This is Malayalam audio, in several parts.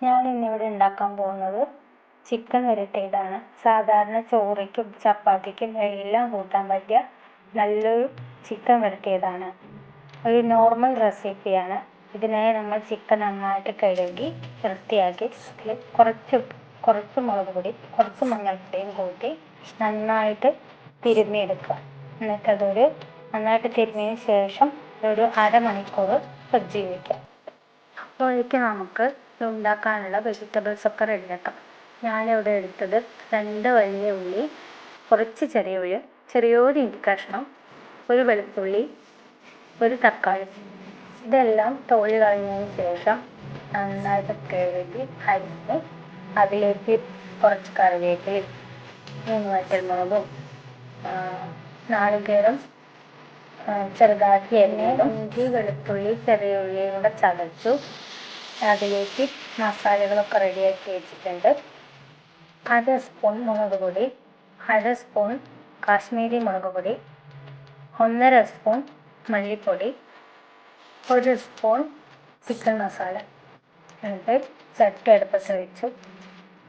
ഞാൻ ഇന്നിവിടെ ഉണ്ടാക്കാൻ പോകുന്നത് ചിക്കൻ വരട്ടിയതാണ്. സാധാരണ ചോറിക്കും ചപ്പാത്തിക്കും എല്ലാം കൂട്ടാൻ പറ്റിയ നല്ലൊരു ചിക്കൻ വരട്ടിയതാണ്. ഒരു നോർമൽ റെസിപ്പിയാണ്. ഇതിനായി നമ്മൾ ചിക്കൻ നന്നായിട്ട് കഴുകി വൃത്തിയാക്കി അതിൽ കുറച്ച് മുളക് പൊടി, കുറച്ച് മഞ്ഞൾപ്പൊടിയും കൂട്ടി നന്നായിട്ട് തിരുമ്മിയെടുക്കുക. എന്നിട്ടതൊരു നന്നായിട്ട് തിരുമ്മിയതിന് ശേഷം ഒരു അരമണിക്കൂർ ഫ്രിഡ്ജിൽ വയ്ക്കുക. അപ്പോഴേക്ക് നമുക്ക് ഇത് ഉണ്ടാക്കാനുള്ള വെജിറ്റബിൾസൊക്കെ റെഡിയാക്കാം. ഞാനിവിടെ എടുത്തത് 2 വലിയ ഉള്ളി, കുറച്ച് ചെറിയ ഉള്ളി, ചെറിയൊരു ഇഞ്ചി കഷ്ണം, ഒരു വെളുത്തുള്ളി, ഒരു തക്കാളി. ഇതെല്ലാം തോല് കളഞ്ഞതിന് ശേഷം നന്നായിട്ട് കഴുകി അരിഞ്ഞ് അതിലേക്ക് കുറച്ച് കറിവേപ്പിലയും 3 വറ്റൽമുളകും നാളികേരം ചെറുതാക്കി അരിഞ്ഞതും ഇഞ്ചി വെളുത്തുള്ളി ചെറിയ ഉള്ളിയും കൂടെ ചതച്ചു അതിലേക്ക് മസാലകളൊക്കെ റെഡിയാക്കി വെച്ചിട്ടുണ്ട്. 1/2 സ്പൂൺ മുളക് പൊടി, 1/2 സ്പൂൺ കാശ്മീരി മുളക് പൊടി, 1/2 സ്പൂൺ മല്ലിപ്പൊടി, 1 സ്പൂൺ ചിക്കൻ മസാല. എന്നിട്ട് ചട്ടി അടുപ്പത്ത് വെച്ചു.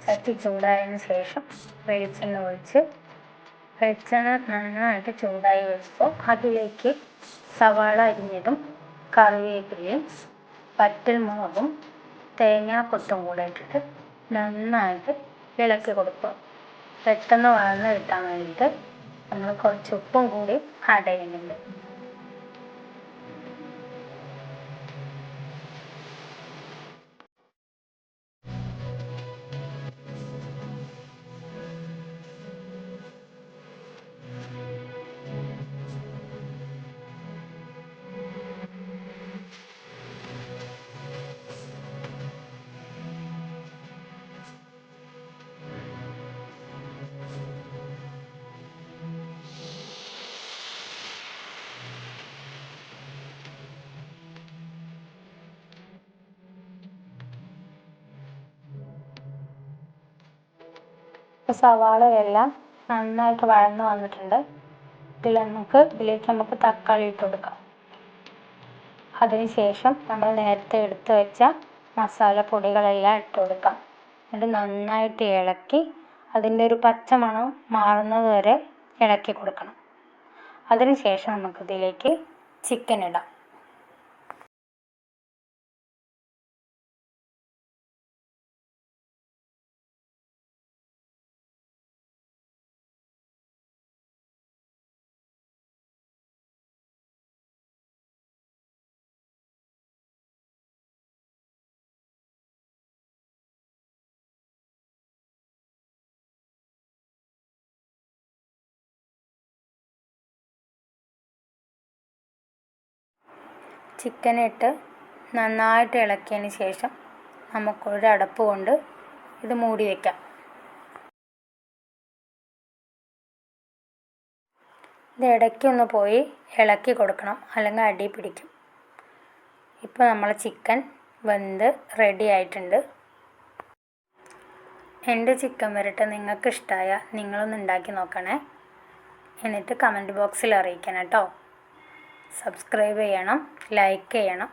ചട്ടി ചൂടായതിന് ശേഷം വെളിച്ചെണ്ണ ഒഴിച്ച് വെളിച്ചെണ്ണ നന്നായിട്ട് ചൂടായി വരുമ്പോൾ അതിലേക്ക് സവാള അരിഞ്ഞതും കറിവേപ്പിലയും വറ്റൽമുളകും തേങ്ങാക്കൊത്തും കൂടെ ഇട്ടിട്ട് നന്നായിട്ട് ഇളക്കി കൊടുക്കുക. പെട്ടെന്ന് വഴന്ന് കിട്ടാൻ വേണ്ടിയിട്ട് നമ്മൾ കുറച്ച് ഉപ്പും കൂടി ആഡ് ചെയ്യുന്നുണ്ട്. സവാളയെല്ലാം നന്നായിട്ട് വഴന്ന് വന്നിട്ടുണ്ട്. ഇതിലേക്ക് നമുക്ക് തക്കാളി ഇട്ട് കൊടുക്കാം. അതിനുശേഷം നമ്മൾ നേരത്തെ എടുത്ത് വെച്ച മസാലപ്പൊടികളെല്ലാം ഇട്ട് കൊടുക്കാം. എന്നിട്ട് നന്നായിട്ട് ഇളക്കി അതിൻ്റെ ഒരു പച്ചമണം മാറുന്നത് വരെ ഇളക്കി കൊടുക്കണം. അതിനുശേഷം നമുക്കിതിലേക്ക് ചിക്കൻ ഇടാം. ചിക്കനിട്ട് നന്നായിട്ട് ഇളക്കിയതിന് ശേഷം നമുക്കൊരു അടപ്പ് കൊണ്ട് ഇത് മൂടി വയ്ക്കാം. ഇത് ഇടയ്ക്കൊന്ന് പോയി ഇളക്കി കൊടുക്കണം, അല്ലെങ്കിൽ അടി പിടിക്കും. ഇപ്പോൾ നമ്മൾ ചിക്കൻ വെന്ത് റെഡി ആയിട്ടുണ്ട്. എൻ്റെ ചിക്കൻ വരട്ട് നിങ്ങൾക്ക് ഇഷ്ടമായാൽ നിങ്ങളൊന്ന് ഉണ്ടാക്കി നോക്കണേ. എന്നിട്ട് കമൻറ്റ് ബോക്സിൽ അറിയിക്കണം കേട്ടോ. സബ്സ്ക്രൈബ് ചെയ്യണം, ലൈക്ക് ചെയ്യണം.